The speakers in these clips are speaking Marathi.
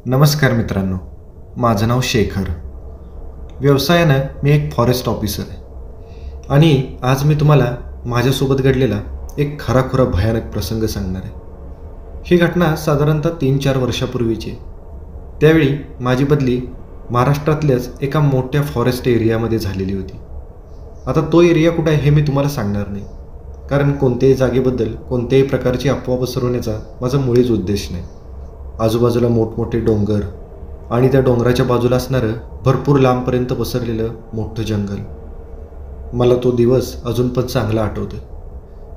नमस्कार मित्रांनो, माझं नाव शेखर. व्यवसायानं मी एक फॉरेस्ट ऑफिसर आहे आणि आज मी तुम्हाला माझ्यासोबत घडलेला एक खराखुरा भयानक प्रसंग सांगणार आहे. ही घटना साधारणतः 3-4 वर्षापूर्वीची आहे. त्यावेळी माझी बदली महाराष्ट्रातल्याच एका मोठ्या फॉरेस्ट एरियामध्ये झालेली होती. आता तो एरिया कुठं आहे हे मी तुम्हाला सांगणार नाही, कारण कोणत्याही जागेबद्दल कोणत्याही प्रकारची अफवा पसरवण्याचा माझा मुळीच उद्देश नाही. आजूबाजूला मोठमोठे डोंगर आणि त्या डोंगराच्या बाजूला असणारं भरपूर लांबपर्यंत पसरलेलं मोठं जंगल. मला तो दिवस अजून पण चांगला आठवतो.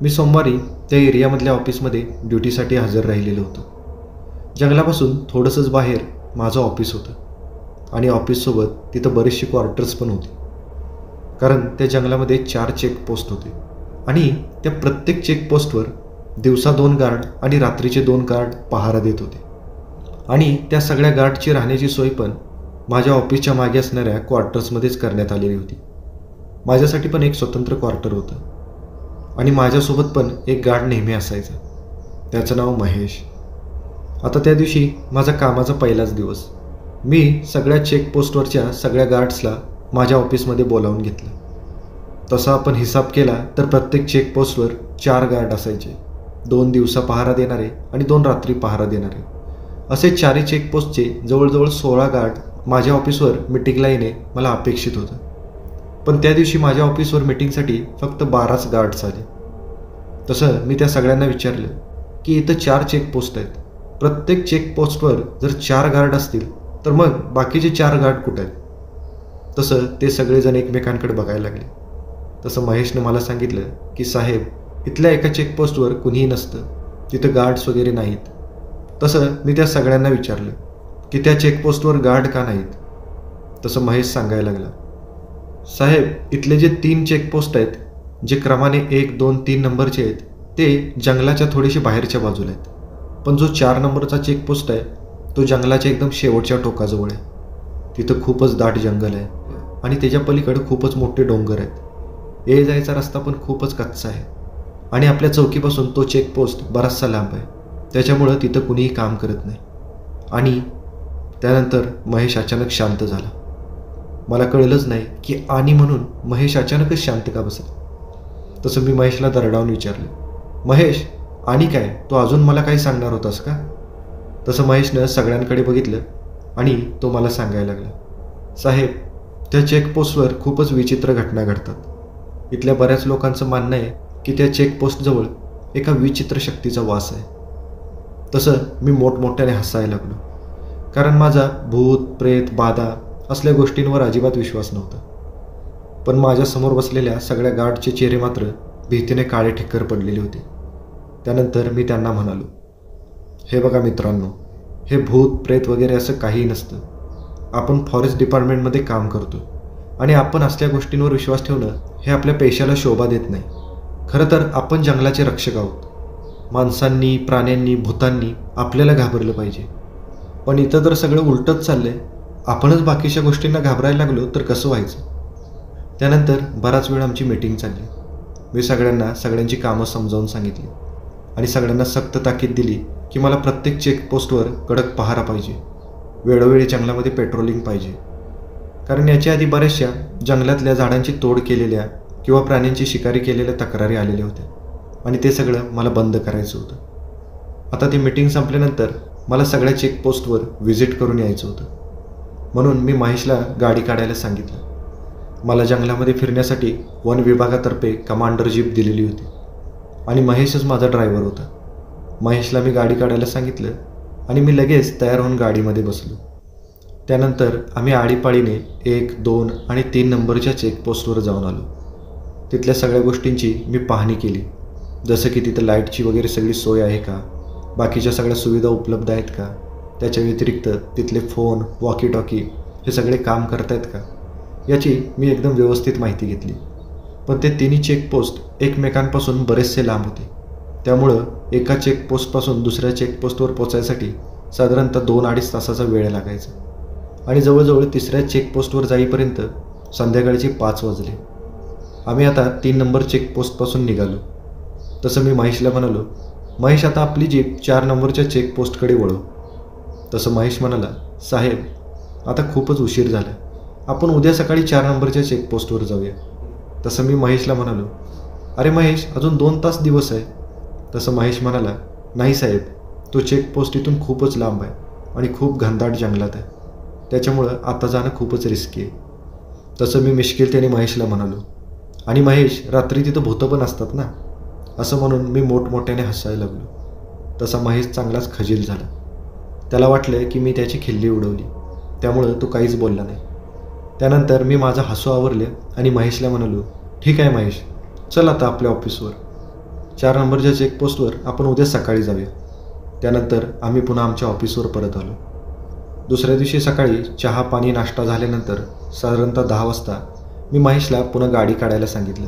मी सोमवारी त्या एरियामधल्या ऑफिसमध्ये ड्युटीसाठी हजर राहिलेलो होतो. जंगलापासून थोडंसंच बाहेर माझं ऑफिस होतं आणि ऑफिससोबत तिथं बरेचसे क्वार्टर्स पण होते, कारण त्या जंगलामध्ये 4 चेकपोस्ट होते आणि त्या प्रत्येक चेकपोस्टवर दिवसा 2 गार्ड आणि रात्रीचे 2 गार्ड पहारा देत होते. आणि त्या सगळ्या गार्डची राहण्याची सोय पण माझ्या ऑफिसच्या मागे असणाऱ्या क्वार्टर्समध्येच करण्यात आलेली होती. माझ्यासाठी पण एक स्वतंत्र क्वार्टर होतं आणि माझ्यासोबत पण एक गार्ड नेहमी असायचा. त्याचं नाव महेश. आता त्या दिवशी माझा कामाचा पहिलाच दिवस. मी सगळ्या चेकपोस्टवरच्या सगळ्या गार्ड्सला माझ्या ऑफिसमध्ये बोलावून घेतलं. तसा आपण हिसाब केला तर प्रत्येक चेकपोस्टवर 4 गार्ड असायचे. 2 दिवसा पहारा देणारे आणि 2 रात्री पहारा देणारे. असे 4 चेकपोस्टचे जवळजवळ 16 गार्ड माझ्या ऑफिसवर मिटिंगला येणे मला अपेक्षित होतं. पण त्या दिवशी माझ्या ऑफिसवर मिटिंगसाठी फक्त 12च गार्ड्स आले. तसं मी त्या सगळ्यांना विचारलं की इथं 4 चेकपोस्ट आहेत. प्रत्येक चेकपोस्टवर जर 4 गार्ड असतील तर मग बाकीचे 4 गार्ड कुठे आहेत? तसं ते सगळेजण एकमेकांकडे बघायला लागले. तसं महेशनं मला सांगितलं की साहेब, इथल्या एका चेकपोस्टवर कुणीही नसतं, तिथं गार्ड्स वगैरे नाहीत. तसं मी त्या सगळ्यांना विचारलं की त्या चेकपोस्टवर गार्ड का नाहीत? तसं महेश सांगायला लागला, साहेब, इथले जे 3 चेकपोस्ट आहेत, जे क्रमाने 1, 2, 3 नंबरचे आहेत, ते जंगलाच्या थोडेसे बाहेरच्या बाजूला आहेत. पण जो 4 नंबरचा चेकपोस्ट आहे तो जंगलाच्या एकदम शेवटच्या टोकाजवळ आहे. तिथं खूपच दाट जंगल आहे आणि त्याच्या पलीकडे खूपच मोठे डोंगर आहेत. ये जायचा रस्ता पण खूपच कच्चा आहे आणि आपल्या चौकीपासून तो चेकपोस्ट बराचसा लांब आहे. त्याच्यामुळं तिथं कुणीही काम करत नाही. आणि त्यानंतर महेश अचानक शांत झाला. मला कळलंच नाही की आणि म्हणून महेश अचानकच शांत का बसला. तसं मी महेशला दरडावून विचारलं, महेश, आणि काय, तू अजून मला काही सांगणार होतास का? तसं महेशनं सगळ्यांकडे बघितलं आणि तो मला सांगायला लागला, साहेब, त्या चेकपोस्टवर खूपच विचित्र घटना घडतात. इथल्या बऱ्याच लोकांचं म्हणणं आहे की त्या चेकपोस्टजवळ एका विचित्र शक्तीचा वास आहे. तसं मी मोठमोठ्याने हसायला लागलो, कारण माझा भूत, प्रेत, बाधा असल्या गोष्टींवर अजिबात विश्वास नव्हता. पण माझ्यासमोर बसलेल्या सगळ्या गार्डचे चेहरे मात्र भीतीने काळे ठिक्कर पडलेले होते. त्यानंतर मी त्यांना म्हणालो, हे बघा मित्रांनो, हे भूत, प्रेत वगैरे असं काहीही नसतं. आपण फॉरेस्ट डिपार्टमेंटमध्ये काम करतो आणि आपण असल्या गोष्टींवर विश्वास ठेवणं हे आपल्या पेशाला शोभा देत नाही. खरं तर आपण जंगलाचे रक्षक आहोत. माणसांनी, प्राण्यांनी, भूतांनी आपल्याला घाबरलं पाहिजे. पण इथं तर सगळं उलटंच चाललं आहे. आपणच बाकीच्या गोष्टींना घाबरायला लागलो तर कसं व्हायचं? त्यानंतर बराच वेळ आमची मीटिंग चालली. मी सगळ्यांना सगळ्यांची कामं समजावून सांगितली आणि सगळ्यांना सक्त ताकीद दिली की मला प्रत्येक चेकपोस्टवर कडक पहारा पाहिजे. वेळोवेळी जंगलामध्ये पेट्रोलिंग पाहिजे, कारण याच्या आधी बऱ्याचशा जंगलातल्या झाडांची तोड केलेल्या किंवा प्राण्यांची शिकारी केलेल्या तक्रारी आलेल्या होत्या आणि ते सगळं मला बंद करायचं होतं. आता ती मीटिंग संपल्यानंतर मला सगळ्या चेकपोस्टवर व्हिजिट करून यायचं होतं. म्हणून मी महेशला गाडी काढायला सांगितलं. मला जंगलामध्ये फिरण्यासाठी वन विभागातर्फे कमांडर जीप दिलेली होती आणि महेशच माझा ड्रायव्हर होता. महेशला मी गाडी काढायला सांगितलं आणि मी लगेच तयार होऊन गाडीमध्ये बसलो. त्यानंतर आम्ही आळीपाळीने 1, 2 आणि 3 नंबरच्या चेकपोस्टवर जाऊन आलो. तिथल्या सगळ्या गोष्टींची मी पाहणी केली, जसं की तिथं लाईटची वगैरे सगळी सोय आहे का, बाकीच्या सगळ्या सुविधा उपलब्ध आहेत का, त्याच्या व्यतिरिक्त तिथले फोन, वॉकी टॉकी हे सगळे काम करत आहेत का, याची मी एकदम व्यवस्थित माहिती घेतली. पण ते 3 चेकपोस्ट एकमेकांपासून बरेचसे लांब होते. त्यामुळं एका चेकपोस्टपासून दुसऱ्या चेकपोस्टवर पोचायसाठी साधारणतः 2-2.5 तासाचा वेळ लागायचा आणि जवळजवळ 3ऱ्या चेकपोस्टवर जाईपर्यंत संध्याकाळचे 5 वाजले. आम्ही आता 3 नंबर चेकपोस्टपासून निघालो. तसं मी महेशला म्हणालो, महेश, आता आपली जीप 4 नंबरच्या चेकपोस्टकडे वळव. तसं महेश म्हणाला, साहेब आता खूपच उशीर झाला, आपण उद्या सकाळी 4 नंबरच्या चेकपोस्टवर जाऊया. तसं मी महेशला म्हणालो, अरे महेश, अजून 2 तास दिवस आहे. तसं महेश म्हणाला, नाही साहेब, तो चेकपोस्ट इथून खूपच लांब आहे आणि खूप घनदाट जंगलात आहे, त्याच्यामुळं आता जाणं खूपच रिस्की आहे. तसं मी मिश्किलतेने महेशला म्हणालो, आणि महेश, रात्री तिथं भूतं पण असतात ना. असं म्हणून मी मोठमोठ्याने हसायला लागलो. तसा महेश चांगलाच खजील झाला. त्याला वाटलं की मी त्याची खिल्ली उडवली, त्यामुळं तो काहीच बोलला नाही. त्यानंतर मी माझं हसू आवरले आणि महेशला म्हणालो, ठीक आहे महेश, चल आता आपल्या ऑफिसवर. 4 नंबरच्या चेकपोस्टवर आपण उद्या सकाळी जाऊया. त्यानंतर आम्ही पुन्हा आमच्या ऑफिसवर परत आलो. दुसऱ्या दिवशी सकाळी चहा पाणी नाश्ता झाल्यानंतर साधारणतः 10 वाजता मी महेशला पुन्हा गाडी काढायला सांगितलं.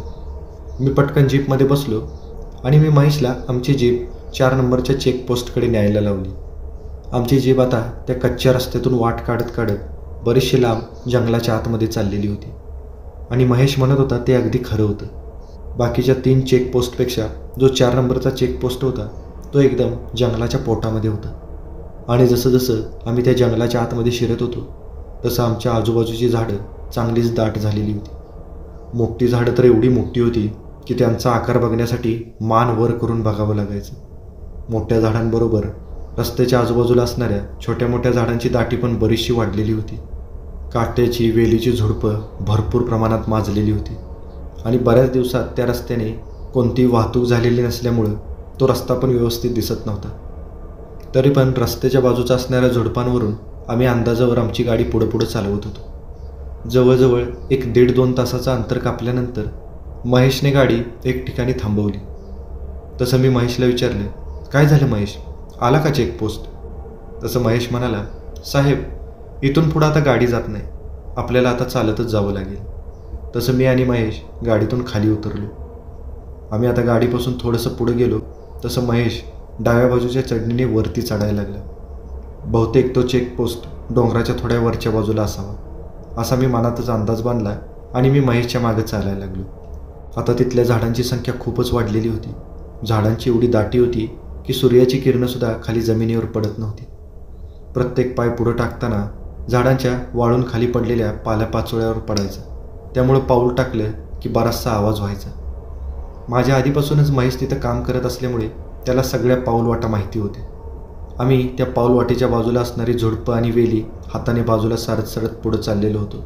मी पटकन जीपमध्ये बसलो आणि मी महेशला आमची जीप 4 नंबरच्या चेकपोस्टकडे न्यायला लावली. आमची जीप आता त्या कच्च्या रस्त्यातून वाट काढत काढत बरीचशी लांब जंगलाच्या आतमध्ये चाललेली होती. आणि महेश म्हणत होता ते अगदी खरं होतं. बाकीच्या 3 चेकपोस्टपेक्षा जो 4 नंबरचा चेकपोस्ट होता तो एकदम जंगलाच्या पोटामध्ये होता. आणि जसं जसं आम्ही त्या जंगलाच्या आतमध्ये शिरत होतो तसं आमच्या आजूबाजूची झाडं चांगलीच दाट झालेली होती. मोठी झाडं तर एवढी मोठी होती की त्यांचा आकार बघण्यासाठी मान वर करून बघावं लागायचं. मोठ्या झाडांबरोबर रस्त्याच्या आजूबाजूला असणाऱ्या छोट्या मोठ्या झाडांची दाटी पण बरीचशी वाढलेली होती. काट्याची वेलीची झुडपं भरपूर प्रमाणात माजलेली होती आणि बऱ्याच दिवसात त्या रस्त्याने कोणतीही वाहतूक झालेली नसल्यामुळं तो रस्ता पण व्यवस्थित दिसत नव्हता. तरी पण रस्त्याच्या बाजूचा असणाऱ्या झुडपांवरून आम्ही अंदाजावर आमची गाडी पुढं चालवत होतो. जवळजवळ 1-1.5-2 तासाचं अंतर कापल्यानंतर महेशने गाडी एक ठिकाणी थांबवली. तसं मी महेशला विचारलं, काय झालं महेश, आला का चेकपोस्ट? तसं महेश म्हणाला, साहेब इथून पुढं आता गाडी जात नाही, आपल्याला आता चालतच जावं लागेल. तसं मी आणि महेश गाडीतून खाली उतरलो. आम्ही आता गाडीपासून थोडंसं पुढं गेलो तसं महेश डाव्या बाजूच्या चढणीने वरती चढायला लागला. बहुतेक तो चेकपोस्ट डोंगराच्या थोड्या वरच्या बाजूला असावा असा मी मनातच अंदाज बांधला आणि मी महेशच्या मागे चालायला लागलो. आता तिथल्या झाडांची संख्या खूपच वाढलेली होती. झाडांची एवढी दाटी होती की सूर्याची किरणंसुद्धा खाली जमिनीवर पडत नव्हती. प्रत्येक पाय पुढं टाकताना झाडांच्या वाळून खाली पडलेल्या पाल्यापाचोळ्यावर पडायचं, त्यामुळं पाऊल टाकलं की बराचसा आवाज व्हायचा. माझ्या आधीपासूनच महेश तिथं काम करत असल्यामुळे त्याला सगळ्या पाऊलवाटा माहिती होते. आम्ही त्या पाऊलवाटेच्या बाजूला असणारी झुडपं आणि वेली हाताने बाजूला सारत सरत पुढं चाललेलो होतो.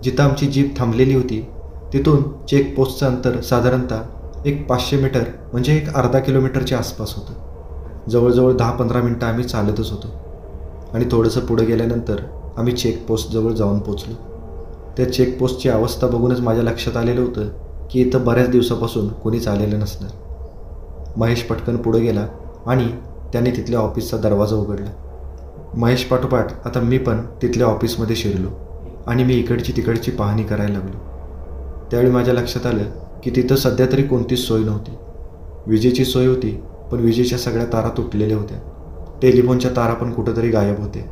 जिथं आमची जीप थांबलेली होती तिथून चेकपोस्टचं अंतर साधारणतः 500 मीटर म्हणजे 1/2 किलोमीटरच्या आसपास होतं. जवळजवळ 10-15 मिनटं आम्ही चालतच होतो आणि थोडंसं पुढं गेल्यानंतर आम्ही चेकपोस्टजवळ जाऊन पोचलो. त्या चेकपोस्टची अवस्था बघूनच माझ्या लक्षात आलेलं होतं की इथं बऱ्याच दिवसापासून कोणीच आलेलं नसणार. महेश पटकन पुढे गेला आणि त्याने तिथल्या ऑफिसचा दरवाजा उघडला. महेश पाठोपाठ आता मी पण तिथल्या ऑफिसमध्ये शिरलो आणि मी इकडची तिकडची पाहणी करायला लागलो. त्यावेळी माझ्या लक्षात आलं की तिथं सध्या तरी कोणतीच सोय नव्हती. विजेची सोय होती पण विजेच्या सगळ्या तारा तुटलेल्या होत्या. टेलिफोनच्या तारा पण कुठंतरी गायब होते.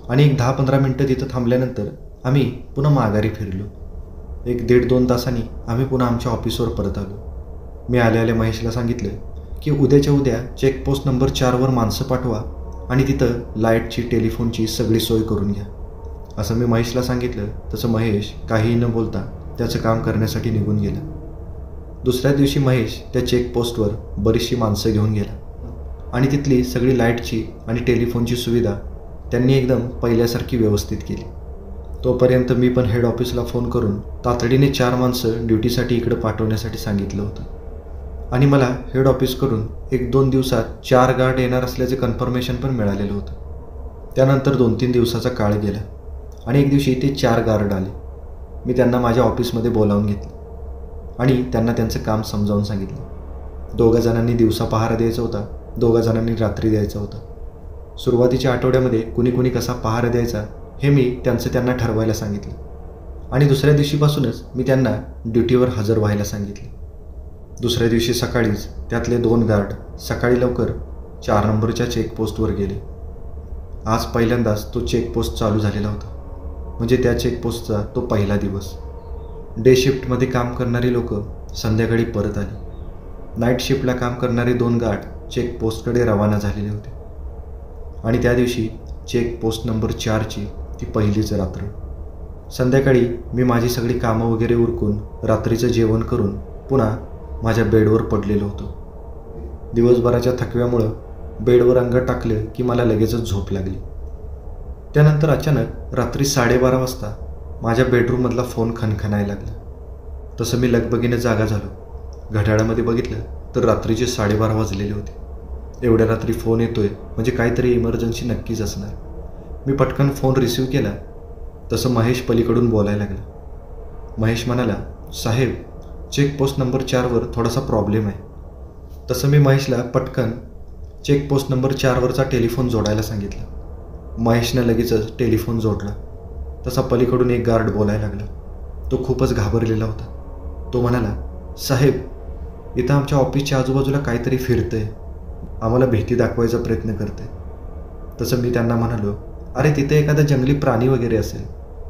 आणि 10-15 मिनटं तिथं थांबल्यानंतर आम्ही पुन्हा माघारी फिरलो. 1-1.5-2 तासांनी आम्ही पुन्हा आमच्या ऑफिसवर परत आलो. मी आल्या महेशला सांगितलं की उद्याच्या उद्या चेकपोस्ट नंबर 4वर माणसं पाठवा आणि तिथं लाईटची टेलिफोनची सगळी सोय करून घ्या. असं मी महेशला सांगितलं. तसं महेश काहीही न बोलता त्याचं काम करण्यासाठी निघून गेला. दुसऱ्या दिवशी महेश त्या चेकपोस्टवर बरीचशी माणसं घेऊन गेला आणि तिथली सगळी लाईटची आणि टेलिफोनची सुविधा त्यांनी एकदम पहिल्यासारखी व्यवस्थित केली. तोपर्यंत मी पण हेड ऑफिसला फोन करून तातडीने 4 माणसं ड्युटीसाठी इकडं पाठवण्यासाठी सांगितलं होतं आणि मला हेड ऑफिसकडून 1-2 दिवसात 4 गार्ड येणार असल्याचे कन्फर्मेशन पण मिळालेलं होतं. त्यानंतर 2-3 दिवसाचा काळ गेला आणि एक दिवशी ते 4 गार्ड आले. मी त्यांना माझ्या ऑफिसमध्ये बोलावून घेतलं आणि त्यांना त्यांचं काम समजावून सांगितलं. 2 जणांनी दिवसा पहारा द्यायचा होता, 2 जणांनी रात्री द्यायचा होता. सुरुवातीच्या आठवड्यामध्ये कुणी कसा पहारा द्यायचा हे मी त्यांना ठरवायला सांगितलं आणि दुसऱ्या दिवशीपासूनच मी त्यांना ड्युटीवर हजर व्हायला सांगितले. दुसऱ्या दिवशी सकाळीच त्यातले 2 गार्ड सकाळी लवकर 4 नंबरच्या चेकपोस्टवर गेले. आज पहिल्यांदाच तो चेकपोस्ट चालू झालेला होता, म्हणजे त्या चेकपोस्टचा तो पहिला दिवस. डे शिफ्टमध्ये काम करणारी लोक संध्याकाळी परत आली. नाईट शिफ्टला काम करणारे 2 गार्ड चेकपोस्टकडे रवाना झालेले होते आणि त्या दिवशी चेक पोस्ट नंबर 4ची ती पहिलीच रात्र. संध्याकाळी मी माझी सगळी कामं वगैरे उरकून रात्रीचं जेवण करून पुन्हा माझ्या बेडवर पडलेलो होतो. दिवसभराच्या थकव्यामुळं बेडवर अंग टाकलं की मला लगेचच झोप लागली. त्यानंतर अचानक रात्री 12:30 वाजता माझ्या बेडरूममधला फोन खणखणायला लागला. तसं मी लगबगीने जागा झालो. घड्याळामध्ये बघितलं तर रात्रीचे 12:30 वाजलेले होते. एवढ्या रात्री फोन येतोय म्हणजे काहीतरी इमर्जन्सी नक्कीच असणार. मी पटकन फोन रिसीव्ह केला. तसं महेश पलीकडून बोलायला लागला. महेश म्हणाला, साहेब, चेक पोस्ट नंबर 4वर थोडासा प्रॉब्लेम आहे. तसं मी महेशला पटकन चेक पोस्ट नंबर 4वरचा टेलिफोन जोडायला सांगितलं. महेशनं लगेचच टेलिफोन जोडला. तसा पलीकडून एक गार्ड बोलायला लागला. तो खूपच घाबरलेला होता. तो म्हणाला, साहेब, इथं आमच्या ऑफिसच्या आजूबाजूला काहीतरी फिरतंय. आम्हाला भीती दाखवायचा प्रयत्न करते. तसं मी त्यांना म्हणालो, अरे तिथे एखादा जंगली प्राणी वगैरे असेल,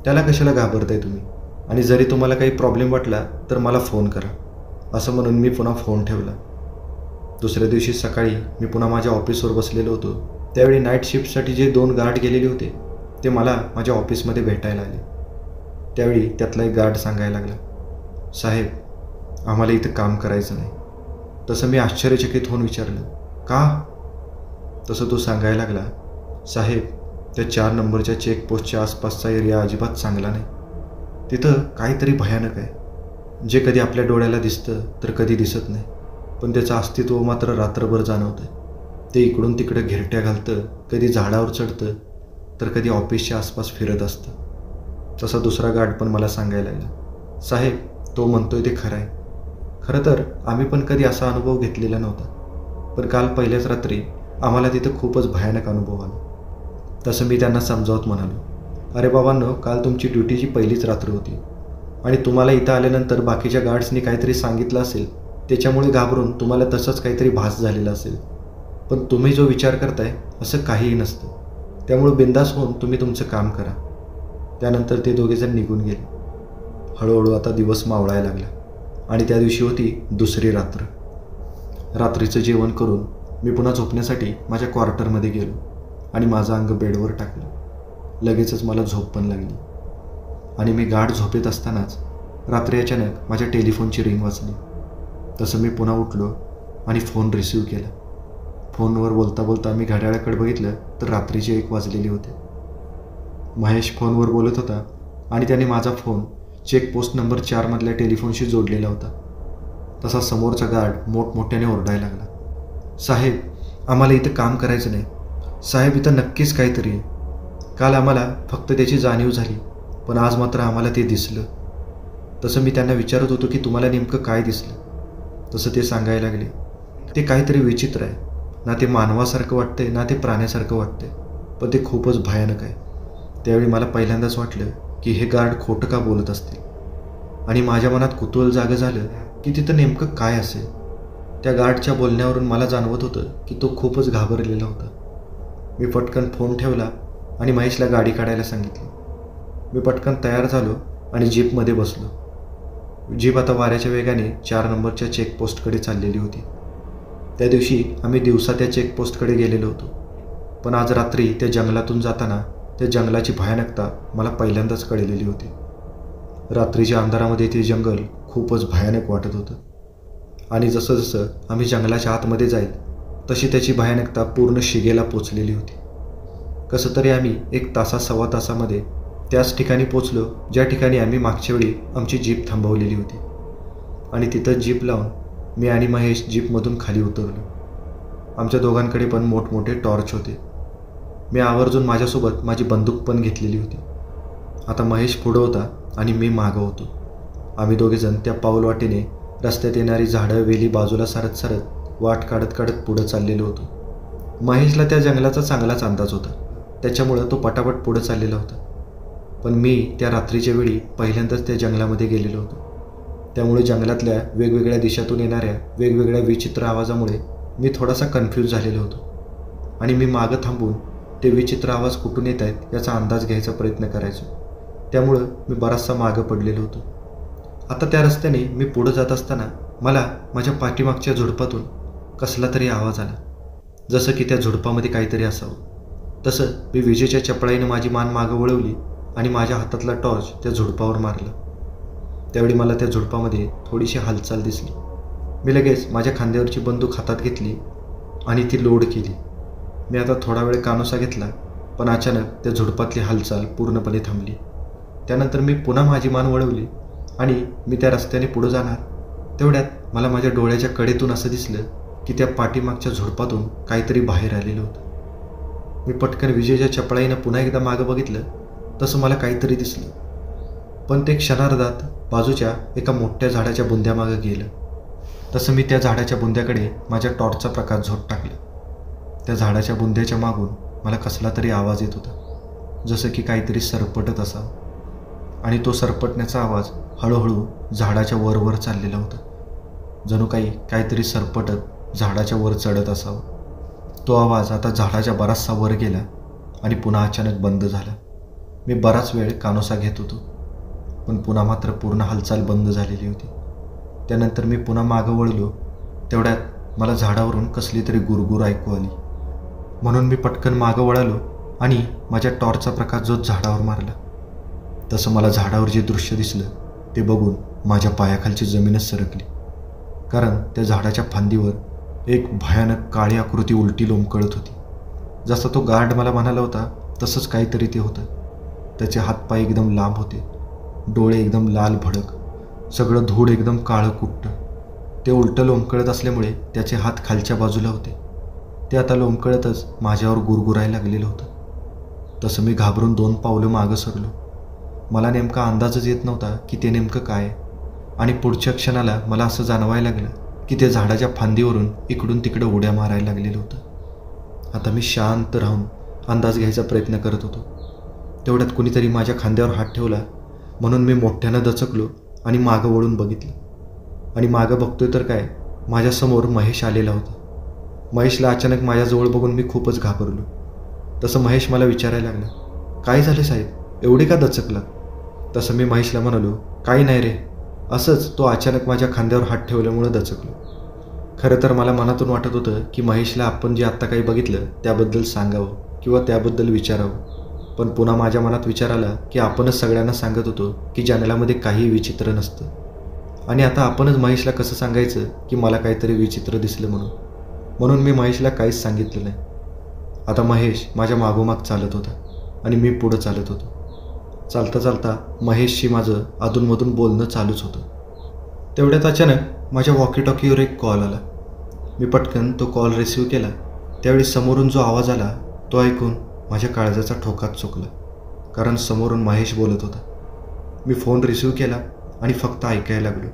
त्याला कशाला घाबरताय तुम्ही, आणि जरी तुम्हाला काही प्रॉब्लेम वाटला तर मला फोन करा. असं म्हणून मी पुन्हा फोन ठेवला. दुसऱ्या दिवशी सकाळी मी पुन्हा माझ्या ऑफिसवर बसलेलो होतो. त्यावेळी नाईट शिफ्टसाठी जे 2 गार्ड गेलेले होते ते मला माझ्या ऑफिसमध्ये भेटायला आले. त्यावेळी त्यातला एक गार्ड सांगायला लागला, साहेब, आम्हाला इथं काम करायचं नाही. तसं मी आश्चर्यचकित होऊन विचारलं, का? तसं तो सांगायला लागला, साहेब, त्या 4 नंबरच्या चेकपोस्टच्या आसपासचा एरिया अजिबात चांगला नाही. तिथं काहीतरी भयानक आहे, जे कधी आपल्या डोळ्याला दिसतं तर कधी दिसत नाही, पण त्याचं अस्तित्व मात्र रात्रभर जाणवतं. ते इकडून तिकडं घिरट्या घालतं, कधी झाडावर चढतं तर कधी ऑफिसच्या आसपास फिरत असतं. तसा दुसरा गार्ड पण मला सांगायला लागला, साहेब, तो म्हणतोय ते खरं आहे. खरं तर आम्ही पण कधी असा अनुभव घेतलेला नव्हता, पण काल पहिल्याच रात्री आम्हाला तिथं खूपच भयानक अनुभव आला. तसं मी त्यांना समजावत म्हणालो, अरे बाबांनो, काल तुमची ड्युटीची पहिलीच रात्र होती आणि तुम्हाला इथं आल्यानंतर बाकीच्या गार्ड्सनी काहीतरी सांगितलं असेल, त्याच्यामुळे घाबरून तुम्हाला तसंच काहीतरी भास झालेला असेल. पण तुम्ही जो विचार करताय असं काहीही नसतं. त्यामुळे बिंदास होऊन तुम्ही तुमचं काम करा. त्यानंतर ते दोघेजण निघून गेले. हळूहळू आता दिवस मावळायला लागला आणि त्या दिवशी होती दुसरी रात्र. रात्रीचं जेवण करून मी पुन्हा झोपण्यासाठी माझ्या क्वार्टरमध्ये गेलो आणि माझं अंग बेडवर टाकलं. लगेचच मला झोप पण लागली आणि मी गाढ झोपेत असतानाच रात्री अचानक माझ्या टेलिफोनची रिंग वाजली. तसं मी पुन्हा उठलो आणि फोन रिसीव्ह केला. फोनवर बोलता बोलता मी घड्याळाकडे बघितलं तर रात्रीचे 1 वाजलेले होते. महेश फोनवर बोलत होता आणि त्याने माझा फोन चेक पोस्ट नंबर 4मधल्या टेलिफोनशी जोडलेला होता. तसा समोरचा गार्ड मोठमोठ्याने ओरडायला लागला, साहेब, आम्हाला इथं काम करायचं नाही. साहेब, इथं नक्कीच काहीतरी आहे. काल आम्हाला फक्त त्याची जाणीव झाली, पण आज मात्र आम्हाला ते दिसलं. तसं मी त्यांना विचारत होतो की तुम्हाला नेमकं काय दिसलं. तसं ते सांगायला लागले, ते काहीतरी विचित्र आहे. ना ते मानवासारखं वाटतंय ना ते प्राण्यासारखं वाटतंय, पण ते खूपच भयानक आहे. त्यावेळी मला पहिल्यांदाच वाटलं की हे गार्ड खोटं का बोलत असतील आणि माझ्या मनात कुतूहल जागं झालं की तिथं नेमकं काय असेल. त्या गार्डच्या बोलण्यावरून मला जाणवत होतं की तो खूपच घाबरलेला होता. मी पटकन फोन ठेवला आणि महेशला गाडी काढायला सांगितली. मी पटकन तयार झालो आणि जीपमध्ये बसलो. जीप आता वाऱ्याच्या वेगाने 4 नंबरच्या चेकपोस्टकडे चाललेली होती. त्या दिवशी आम्ही दिवसा त्या चेकपोस्टकडे गेलेलो होतो, पण आज रात्री त्या जंगलातून जाताना त्या जंगलाची भयानकता मला पहिल्यांदाच कळलेली होती. रात्रीच्या अंधारामध्ये ते जंगल खूपच भयानक वाटत होतं आणि जसं जसं आम्ही जंगलाच्या आतमध्ये जाईल तशी त्याची भयानकता पूर्ण शिगेला पोचलेली होती. कसं तरी आम्ही 1 तासा-सव्वा तासामध्ये त्याच ठिकाणी पोचलो ज्या ठिकाणी आम्ही मागच्या वेळी आमची जीप थांबवलेली होती. आणि तिथं जीप लावून मी आणि महेश जीपमधून खाली उतरलो. आमच्या दोघांकडे पण मोठमोठे टॉर्च होते. मी आवर्जून माझ्यासोबत माझी बंदूक पण घेतलेली होती. आता महेश पुढं होता आणि मी मागं होतो. आम्ही दोघेजण त्या पाऊलवाटेने रस्त्यात येणारी झाडं वेली बाजूला सारत सारत वाट काढत काढत पुढं चाललेलो होतो. महेशला त्या जंगलाचा चांगलाच अंदाज होता, त्याच्यामुळं तो पटापट पुढं चाललेला होता. पण मी त्या रात्रीच्या वेळी पहिल्यांदाच त्या जंगलामध्ये गेलेलो होतो. त्यामुळे जंगलातल्या वेगवेगळ्या दिशातून येणाऱ्या वेगवेगळ्या विचित्र आवाजामुळे मी थोडासा कन्फ्यूज झालेलो होतो आणि मी मागं थांबून ते विचित्र आवाज कुठून येत आहेत याचा अंदाज घ्यायचा प्रयत्न करायचो. त्यामुळं मी बराचसा मागं पडलेलो होतो. आता त्या रस्त्याने मी पुढं जात असताना मला माझ्या पाठीमागच्या झुडपातून कसला तरी आवाज आला, जसं की त्या झुडपामध्ये काहीतरी असावं. तसं मी विजेच्या चपळाईनं माझी मान मागं वळवली आणि माझ्या हातातला टॉर्च त्या झुडपावर मारला. त्यावेळी मला त्या झुडपामध्ये थोडीशी हालचाल दिसली. मी लगेच माझ्या खांद्यावरची बंदूक हातात घेतली आणि ती लोड केली. मी आता थोडा वेळ कानोसा घेतला, पण अचानक त्या झुडपातली हालचाल पूर्णपणे थांबली. त्यानंतर मी पुन्हा माझी मान वळवली आणि मी त्या रस्त्याने पुढे जाणार. तेवढ्यात मला माझ्या डोळ्याच्या कडेतून असं दिसलं की त्या पाठीमागच्या झुडपातून काहीतरी बाहेर आलेलं होतं. मी पटकन विजेच्या चपळाईनं पुन्हा एकदा मागं बघितलं. तसं मला काहीतरी दिसलं, पण ते क्षणार्धात बाजूच्या एका मोठ्या झाडाच्या बुंद्यामागं गेलं. तसं मी त्या झाडाच्या बुंद्याकडे माझ्या टॉर्चचा प्रकाश झोत टाकला. त्या झाडाच्या बुंद्याच्या मागून मला कसला तरी आवाज येत होता, जसं की काहीतरी सरपटत असावं. आणि तो सरपटण्याचा आवाज हळूहळू झाडाच्या वर चाललेला होता, जणू काहीतरी सरपटत झाडाच्या वर चढत असावं. तो आवाज आता झाडाच्या बराचसा वर गेला आणि पुन्हा अचानक बंद झाला. मी बराच वेळ कानोसा घेत होतो, पण पुन्हा मात्र पूर्ण हालचाल बंद झालेली होती. त्यानंतर मी पुन्हा मागं वळलो. तेवढ्यात मला झाडावरून कसली तरी गुरगुर ऐकू आली. म्हणून मी पटकन मागं वळालो आणि माझ्या टॉर्चचा प्रकाश जो झाडावर मारला. तसं मला झाडावर जे दृश्य दिसलं ते बघून माझ्या पायाखालची जमीनच सरकली. कारण त्या झाडाच्या फांदीवर एक भयानक काळी आकृती उलटी लोंबकळत होती. जसा तो गार्ड मला म्हणाला होता तसंच काहीतरी ते होतं. त्याचे हातपाय एकदम लांब होते, डोळे एकदम लाल भडक, सगळं धूळ एकदम काळं कुट्ट. ते उलटं लोंबकळत असल्यामुळे त्याचे हात खालच्या बाजूला होते. ते आता लोंबकळतच माझ्यावर गुरगुरायला लागलेलं होतं. तसं मी घाबरून 2 पावलं मागं सरलो. मला नेमका अंदाजच येत नव्हता की ते नेमकं काय. आणि पुढच्या क्षणाला मला असं जाणवायला लागलं की ते झाडाच्या फांदीवरून इकडून तिकडं उड्या मारायला लागलेलं होतं. आता मी शांत राहून अंदाज घ्यायचा प्रयत्न करत होतो. तेवढ्यात कुणीतरी माझ्या खांद्यावर हात ठेवला, म्हणून मी मोठ्यानं दचकलो आणि मागं वळून बघितलं. आणि मागं बघतोय तर काय, माझ्यासमोर महेश आलेला होता. महेशला अचानक माझ्याजवळ बघून मी खूपच घाबरलो. तसं महेश मला विचारायला लागला, काय झाले साहेब, एवढे का दचकलात? तसं मी महेशला म्हणालो, काही नाही रे, असंच तो अचानक माझ्या खांद्यावर हात ठेवल्यामुळं दचकलो. खरं तर मला मनातून वाटत होतं की महेशला आपण जे आत्ता काही बघितलं त्याबद्दल सांगावं किंवा त्याबद्दल विचारावं. पण पुन्हा माझ्या मनात विचार आला की आपणच सगळ्यांना सांगत होतो की जंगलामध्ये काही विचित्र नसतं. आणि आता आपणच महेशला कसं सांगायचं की मला काहीतरी विचित्र दिसलं म्हणून मी महेशला काहीच सांगितलं नाही. आता महेश माझ्या मागोमाग चालत होता आणि मी पुढं चालत होतो. चालता चालता महेशशी माझं अधूनमधून बोलणं चालूच होतं. तेवढ्यात अचानक माझ्या वॉकी टॉकीवर एक कॉल आला. मी पटकन तो कॉल रिसीव्ह केला. त्यावेळी समोरून जो आवाज आला तो ऐकून माझ्या काळजाचा ठोकाच चुकला, कारण समोरून महेश बोलत होता. मी फोन रिसीव्ह केला आणि फक्त ऐकायला लागलो.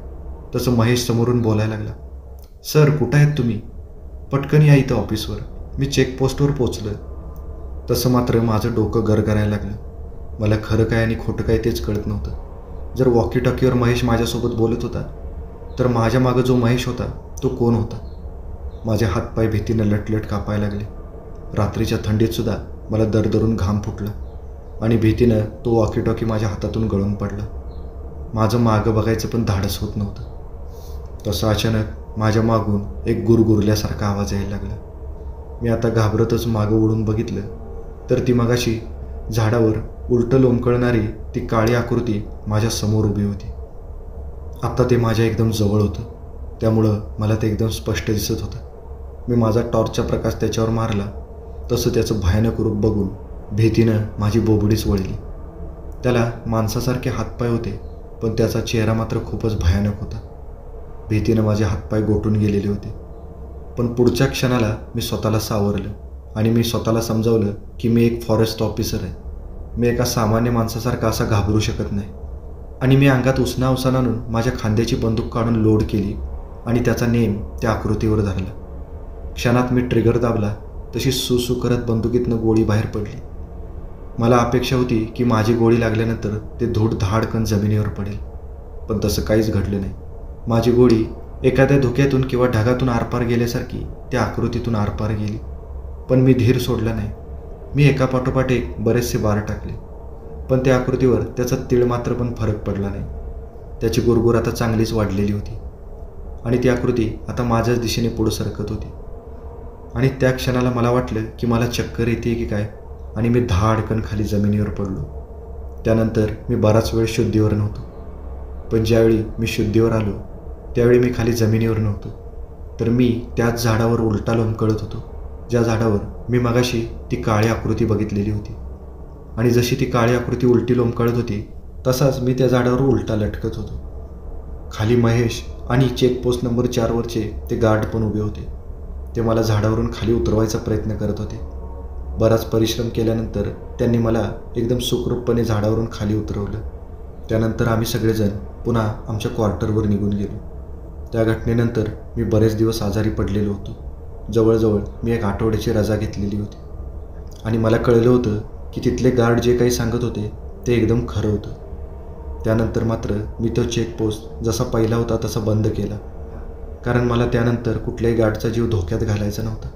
तसं महेश समोरून बोलायला लागला, सर कुठं आहेत तुम्ही? पटकन या इथं ऑफिसवर, मी चेकपोस्टवर पोचलो. तसं मात्र माझं डोकं गरगरायला लागलं. मला खरं काय आणि खोटं काय तेच कळत नव्हतं. जर वॉकी टॉकीवर महेश माझ्यासोबत बोलत होता तर माझ्या मागं जो महेश होता तो कोण होता? माझे हातपाय भीतीनं लटलट कापायला लागले. रात्रीच्या थंडीतसुद्धा मला दरदरून घाम फुटला आणि भीतीनं तो वॉकी टॉकी माझ्या हातातून गळून पडला. माझं मागं बघायचं पण धाडस होत नव्हतं. तसं अचानक माझ्या मागून एक गुरगुरल्यासारखा आवाज यायला लागला. मी आता घाबरतच मागं वळून बघितलं तर ती मगाशी झाडावर उलटं लोंबकळणारी ती काळी आकृती माझ्या समोर उभी होती. आत्ता ते माझ्या एकदम जवळ होतं, त्यामुळं मला ते एकदम स्पष्ट दिसत होतं. मी माझा टॉर्चचा प्रकाश त्याच्यावर मारला. तसं त्याचं भयानक रूप बघून भीतीनं माझी बोबडीच वळली. त्याला माणसासारखे हातपाय होते, पण त्याचा चेहरा मात्र खूपच भयानक होता. भीतीनं माझे हातपाय गोठून गेलेले होते. पण पुढच्या क्षणाला मी स्वतःला सावरलं आणि मी स्वतःला समजावलं की मी एक फॉरेस्ट ऑफिसर आहे. मी एका सामान्य माणसासारखा असा घाबरू शकत नाही. आणि मी अंगात उसना आणून माझ्या खांद्याची बंदूक काढून लोड केली आणि त्याचा नेम त्या आकृतीवर धरला. क्षणात मी ट्रिगर दाबला तशी सुसू करत बंदुकीतनं गोळी बाहेर पडली. मला अपेक्षा होती की माझी गोळी लागल्यानंतर ते धूळ धाडकन जमिनीवर पडेल, पण तसं काहीच घडलं नाही. माझी गोळी एखाद्या धुक्यातून किंवा ढगातून आरपार गेल्यासारखी त्या आकृतीतून आरपार गेली. पण मी धीर सोडला नाही. मी एकापाठोपाठ एक बरेचसे बार टाकले, पण त्या आकृतीवर त्याचा तीळ मात्र पण फरक पडला नाही. त्याची गुरगुर आता चांगलीच वाढलेली होती आणि ती आकृती आता माझ्याच दिशेने पुढं सरकत होती. आणि त्या क्षणाला मला वाटलं की मला चक्कर येते की काय, आणि मी धाडकन खाली जमिनीवर पडलो. त्यानंतर मी बराच वेळ शुद्धीवर नव्हतो. पण ज्यावेळी मी शुद्धीवर आलो त्यावेळी मी खाली जमिनीवर नव्हतो, तर मी त्याच झाडावर उलटा लोंबकळत होतो, ज्या झाडावर मी मगाशी ती काळी आकृती बघितलेली होती. आणि जशी ती काळी आकृती उलटी लोंबकळत होती तसाच मी त्या झाडावर उलटा लटकत होतो. खाली महेश आणि चेकपोस्ट नंबर 4वरचे ते गार्ड पण उभे होते. ते मला झाडावरून खाली उतरवायचा प्रयत्न करत होते. बराच परिश्रम केल्यानंतर त्यांनी मला एकदम सुखरूपपणे झाडावरून खाली उतरवलं. त्यानंतर आम्ही सगळेजण पुन्हा आमच्या क्वार्टरवर निघून गेलो. त्या घटनेनंतर मी बरेच दिवस आजारी पडलेलो होतो. जवळजवळ मी 1 आठवड्याची रजा घेतलेली होती. आणि मला कळलं होतं की तिथले गार्ड जे काही सांगत होते ते एकदम खरं होतं. त्यानंतर मात्र मी तो चेकपोस्ट जसा पहिला होता तसा बंद केला, कारण मला त्यानंतर कुठल्याही गार्डचा जीव धोक्यात घालायचा नव्हता.